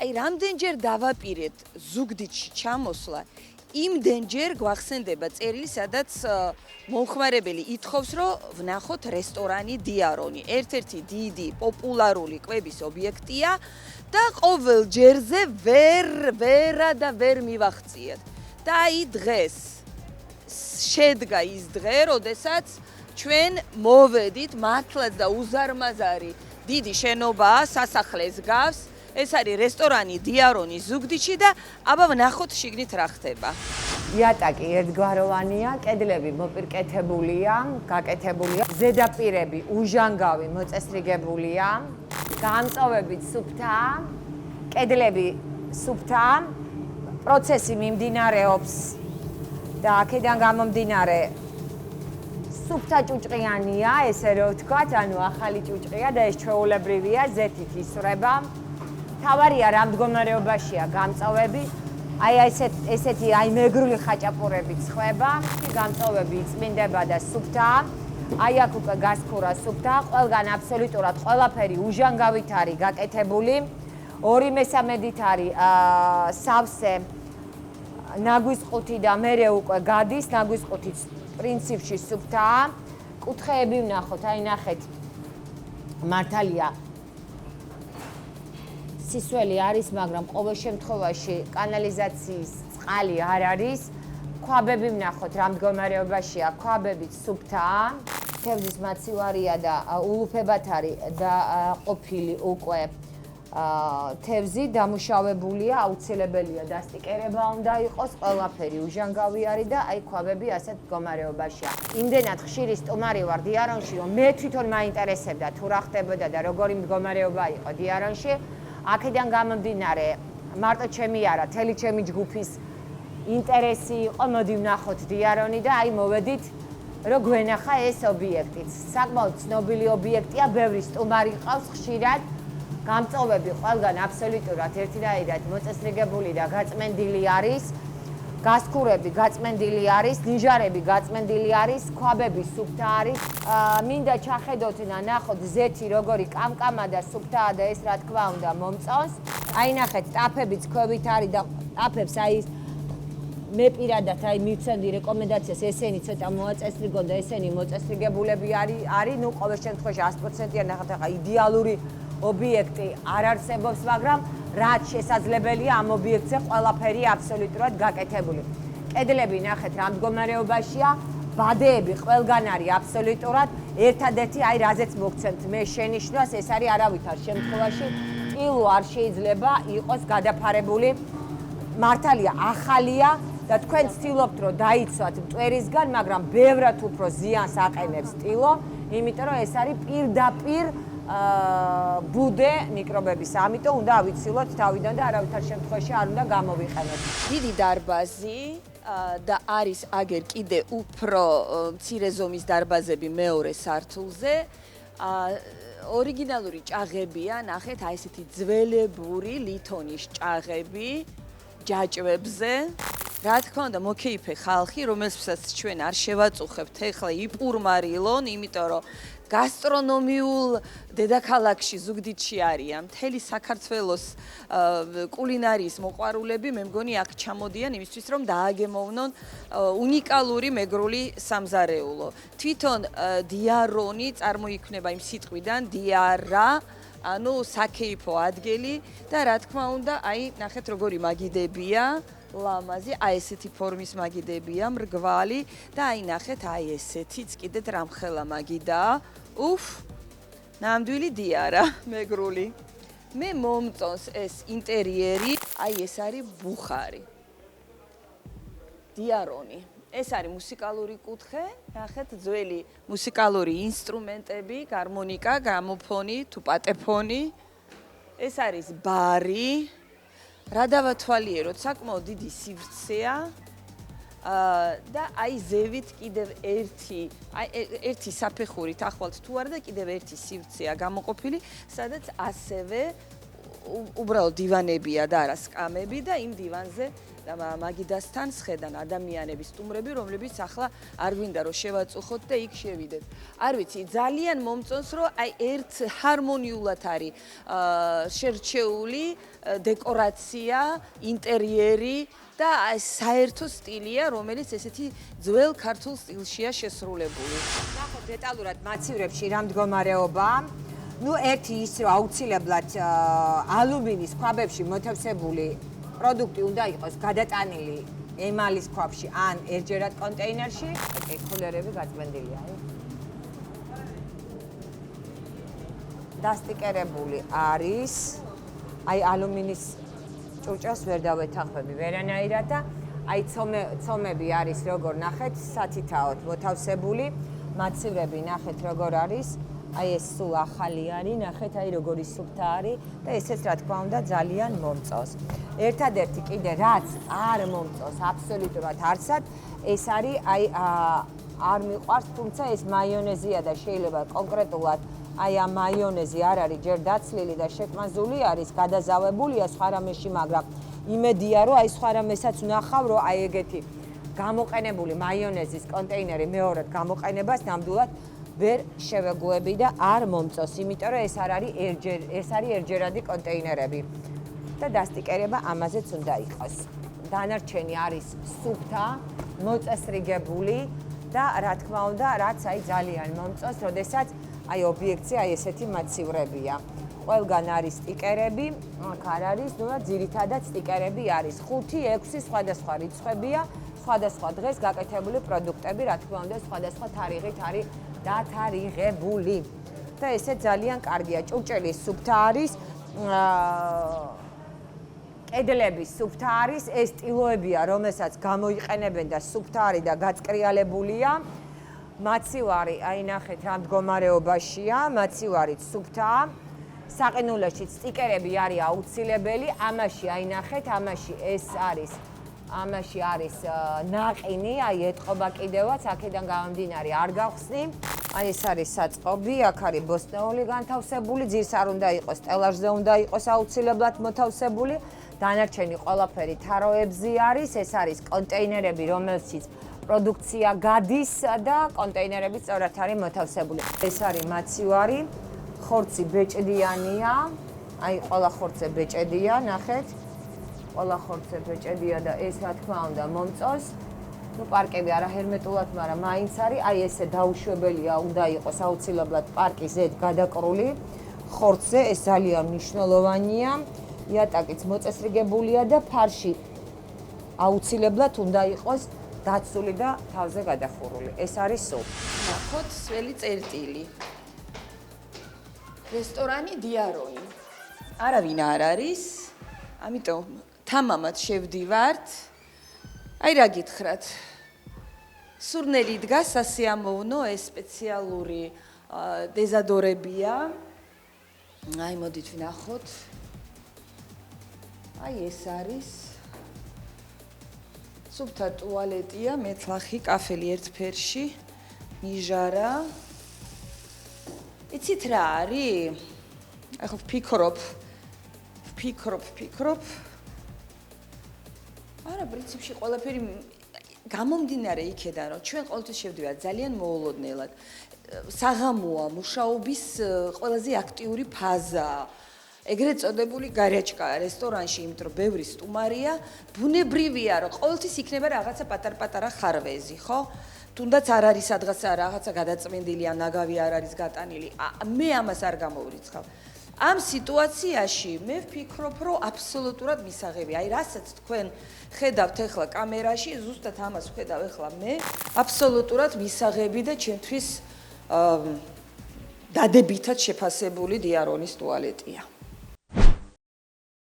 აი რამდენჯერ დავაპირეთ ზუგდიდში ჩამოსვლა, იმდენჯერ გვახსენდება წერილი, სადაც მომხმარებელი ითხოვს, რომ ვნახოთ რესტორანი დიარონი. ერთ-ერთი დიდი პოპულარული კვების ობიექტია და ყოველ ჯერზე ვერ მივახციეთ. და აი დღეს შედგა ის დღე, როდესაც ჩვენ მოვედით მართლაც და უზარმაზარი დიდი შენობაა, სასახლეს გავს. ეს არის რესტორანი დიარონი ზუგდიდში და აბა ვნახოთ შიგნით რა ხდება. იატაკი ერთგვაროვანია, კედლები მოპირკეთებულია, გაკეთებულია, ზედაპირები უჟანგავი მოწესრიგებულია, გამწოვებით სუფთაა, კედლები სუფთაა, პროცესი მიმდინარეობს და აქედან გამომდინარე სუფთა ჭუჭყიანია, ესე რომ ვთქვათ, ანუ ახალი ჭუჭყია და ეს ჩვეულებრივია, ზეთით ისვრება. თავარია რა მდგომარეობაშია გამწოვები. აი ესეთი აი მეგრული ხაჭაპურებით ხვება, გამწოვები იწმინდება და სუფთაა. აი აქ უკვე გასქურა სუფთა, ყველგან აბსოლუტურად ყველაფერი უჟანგავით არის გაკეთებული. 2/3-ით არის სავსე ნაგვის ყუთი და მერე უკვე გადის, ნაგვის ყუთიც პრინციპში სუფთაა. კუთხეები ვნახოთ, აი ნახეთ. მართალია სისველი არის, მაგრამ ყოველ შემთხვევაში კანალიზაციის წყალი არ არის. ქვაბები ვნახოთ, რა მდგომარეობაშია, ქვაბებიც სუფთაა. თევზის მაცივარია და ულუფებად არის და ყოფილი უკვე თევზი დამუშავებულია, აუცილებელია დასტიკერება უნდა იყოს, ყველაფერი უჟანგავი არის და აი ქვაბები ასეთ მდგომარეობაშია. იმდენად ხშირი სტუმარი ვარ დიარონში, რომ მე თვითონ მაინტერესებდა თუ რა ხდებოდა და როგორი მდგომარეობა იყო დიარონში. აქედან გამომდინარე, მარტო ჩემი არა, მთელი ჩემი ჯგუფის ინტერესი იყო, მოდი ვნახოთ დიარონი და აი მოვედით, რომ გვენახა ეს ობიექტიც. საკმაოდ ცნობილი ობიექტია, ბევრი სტუმარი ყავს ხშირად. გამწოვები ყველგან აბსოლუტურად ერთნაირად მოწესრიგებული და გაწმენდილი არის. გასქურები გაწმენდილი არის, ნიჟარები გაწმენდილი არის, ქვაბები სუფთა არის. მინდა ჩახედოთ და ნახოთ ზეთი როგორი კამკამა და სუფთაა და ეს რა თქმა უნდა მომწონს. აი ნახეთ, ტაფებიც ქვევით არის და ტაფებს აი მე პირადად აი მივცემდი რეკომენდაციას, ესენი ცოტა მოაწესრიგონ და ესენი მოწესრიგებულები არის, ნუ ყოველ შემთხვევაში 100%-იან ნახეთ, ახლა იდეალური ობიექტი არ არსებობს, მაგრამ რაც შესაძლებელია ამ ობიექტზე ყველაფერი აბსოლუტურად გაკეთებული. კედლები ნახეთ რა მდგომარეობაშია, ბადეები ყველგან არის აბსოლუტურად, ერთადერთი აი რაზეც მოგცემთ მე შენიშვნას, ეს არის არავითარ შემთხვევაში ტილო არ შეიძლება იყოს გადაფარებული. მართალია ახალია და თქვენ ცდილობთ რომ დაიცვათ მტვერისგან, მაგრამ ბევრად უფრო ზიანს აყენებს ტილო, იმიტომ რომ ეს არის პირდაპირ ბუდე მიკრობების, ამიტომ უნდა ავიცილოთ თავიდან და არავითარ შემთხვევაში არ უნდა გამოვიყენოთ. დიდი დარბაზი და არის აგერ კიდე უფრო მცირე ზომის დარბაზები მეორე სართულზე. ორიგინალური ჭაღებია, ნახეთ, აი ესეთი ძველებური ლითონის ჭაღები ჯაჭვებზე. რა თქმა უნდა, მოკეიფე ხალხი, რომელსაც ჩვენ არ შევაწუხებთ ეხლა იპურმარილონ, იმიტომ რომ გასტრონომიულ დედაქალაქში ზუგდიდში არიან მთელი საქართველოს კულინარიის მოყვარულები, მე მგონი აქ ჩამოდიან იმისთვის, რომ დააგემოვნონ უნიკალური მეგრული სამზარეულო. თვითონ დიარონი წარმოიქმნება იმ სიტყვიდან დიარა, ანუ საკეიფო ადგილი და რა თქმა უნდა, აი ნახეთ როგორი მაგიდებია. ლამაზი, აი ესეთი ფორმის მაგიდებია, მრგვალი და აი ნახეთ, აი ესეთიც კიდეთ რამხელა მაგიდაა. უფ, ნამდვილი დიარა, მეგრული. მე მომწონს ეს ინტერიერი, აი ეს არის ბუხარი. დიარონი. ეს არის მუსიკალური კუთხე, ნახეთ, ძველი მუსიკალური ინსტრუმენტები, გარმონიკა, გრამოფონი, თუ პატეფონი. ეს არის ბარი. რა დავათვალიეროთ, საკმაოდ დიდი სივრცეა და აი ზევით კიდევ ერთი საფეხურით ახვალთ თუ არა და კიდევ ერთი სივრცეა გამოყოფილი, სადაც ასევე უბრალოდ დივანებია და არა სკამები და იმ დივანზე და მაგიდასთან სხედან ადამიანების სტუმრები, რომლებიც ახლა არ გვინდა რომ შევაწუხოთ და იქ შევიდეთ. არ ვიცი, ძალიან მომწონს რომ აი ერთ ჰარმონიულად არის შერჩეული დეკორაცია, ინტერიერი და საერთო სტილია, რომელიც ესეთი ძველ ქართულ სტილშია შესრულებული. ნახოთ დეტალურად მაცივრებში რა მდგომარეობაა. ნუ ერთი ის რომ აუცილებლად ალუმინის ქვაბებში მოთავსებული პროდუქტი უნდა იყოს გადატანილი ემალის ქვაბში ან ერთჯერად კონტეინერში. კოლერები გაწმენდილია. დასტიკერებული არის. აი ალუმინის ჭურჭელს ვერ დავეთანხმები ვერანაირად და აი ცომები არის როგორ ნახეთ სათითაოდ მოთავსებული. მაცივრები ნახეთ როგორ არის. აი ეს სულ ახალი არის, ნახეთ აი როგორი სუფთა არის და ესეც რა თქმა უნდა ძალიან მომწონს. ერთადერთი კიდე რაც არ მომწონს აბსოლუტურად არცად, ეს არის აი არ მიყვარს, თუმცა ეს მაიონეზია და შეიძლება კონკრეტულად აი ამ მაიონეზი არ არის ჯერ დაცლილი და შეკმაზული არის, გადაზავებულია სხვა რამეში, მაგრამ იმედია რომ აი სხვა რამესაც ვნახავ რომ აი ეგეთი გამოყენებული მაიონეზის კონტეინერი მეორედ გამოყენებას ნამდვილად ვერ შევეგუები და არ მომწონს, იმიტომ რომ ეს არის ერთჯერადი კონტეინერები და დასტიკერება ამაზეც უნდა იყოს. დანარჩენი არის სუფთა, მოწესრიგებული და რა თქმა უნდა, რაც აი ძალიან მომწონს, როდესაც აი ობიექტზე აი ესეთი მაცივრებია. ყველგან არის სტიკერები, აქ არ არის, ნუ ძირითადად სტიკერები არის 5-6 სხვადასხვა რიცხვებია, სხვადასხვა დღეს გაკეთებული პროდუქტები, რა თქმა უნდა, სხვადასხვა თარიღით არის დათარიღებული. და ესე ძალიან კარგია. ჭურჭელი სუფთა არის, კედლები სუფთა არის, ეს ტილოებია, რომელსაც გამოიყენებენ და სუფთა არის და გაწკრიალებულია. მაცივარი, აი ნახეთ რა მდგომარეობაშია, მაცივარით სუფთაა. საყინულეშიც სტიკერები არის აუცილებელი, ამაში აი ნახეთ, ამაში ეს არის. ამაში არის ნაყინი, აი ეტყობა კიდევაც, აქედან გამომდინარე არ გავხსნი. აი ეს არის საწყობი, აქ არის ბოსტნეული განთავსებული, ძირს არ უნდა იყოს, სტელაჟზე უნდა იყოს აუცილებლად მოთავსებული. დანარჩენი ყველაფერი თაროებზე არის, ეს არის კონტეინერები, რომელშიც პროდუქცია გადის და კონტეინერები სწორად არის მოთავსებული. ეს არის მაცივარი, ხორცი ბეჭდიანია, აი ყველა ხორცე ბეჭედია, ნახეთ. ყველა ხორცე ბეჭედია და ეს რა თქმა უნდა მომწონს. ნუ პარკები არა ჰერმეტულად, მაგრამ მაინც არის, აი ესე დაუშვებელია, უნდა იყოს აუცილებლად პარკი ზედ გადაკრული. ხორცზე ეს ძალიან მნიშვნელოვანია. იატაკიც მოწესრიგებულია და ფარში აუცილებლად უნდა იყოს დაცული და თავზე გადახურული. ეს არის სულ. ნახოთ სველი წერტილი. რესტორანი დიარონი. არავინ არ არის, ამიტომ თამამად შევდივართ. აი რა გითხრათ. სურნელი დგას სასიამოვნო, ეს სპეციალური დეზადორებია. აი მოდით ვნახოთ. აი ეს არის სუფთა ტუალეტია, მეცლახი, კაფელი ერთ ფერში, ნიჟარა. იცით რა არის? აი ხო ვფიქრობ. არა, პრინციპში ყველაფერი გამომდინარე იქედან, რომ ჩვენ ყოველთვის შევდივართ ძალიან მოულოდნელად. საღამოა, მუშაობის ყველაზე აქტიური ფაზაა. ეგრეთ წოდებული გარაჯკაა რესტორანში, იმიტომ რომ ბევრი სტუმარია, ბუნებრივია, რომ ყოველთვის იქნება რაღაცა პატარ-პატარა ხარვეზი, ხო? თუნდაც არ არის სადღაც რაღაცა გადაწმენდილი ან ნაგავი არ არის გატანილი. მე ამას არ გამოვრიცხავ. ამ სიტუაციაში მე ვფიქრობ, რომ აბსოლუტურად მისაღებია. აი, რასაც თქვენ ხედავთ ახლა კამერაში, ზუსტად ამას ვხედავ ახლა მე, აბსოლუტურად მისაღები და ჩემთვის დადებითად შეფასებული დიარონის ტუალეტია.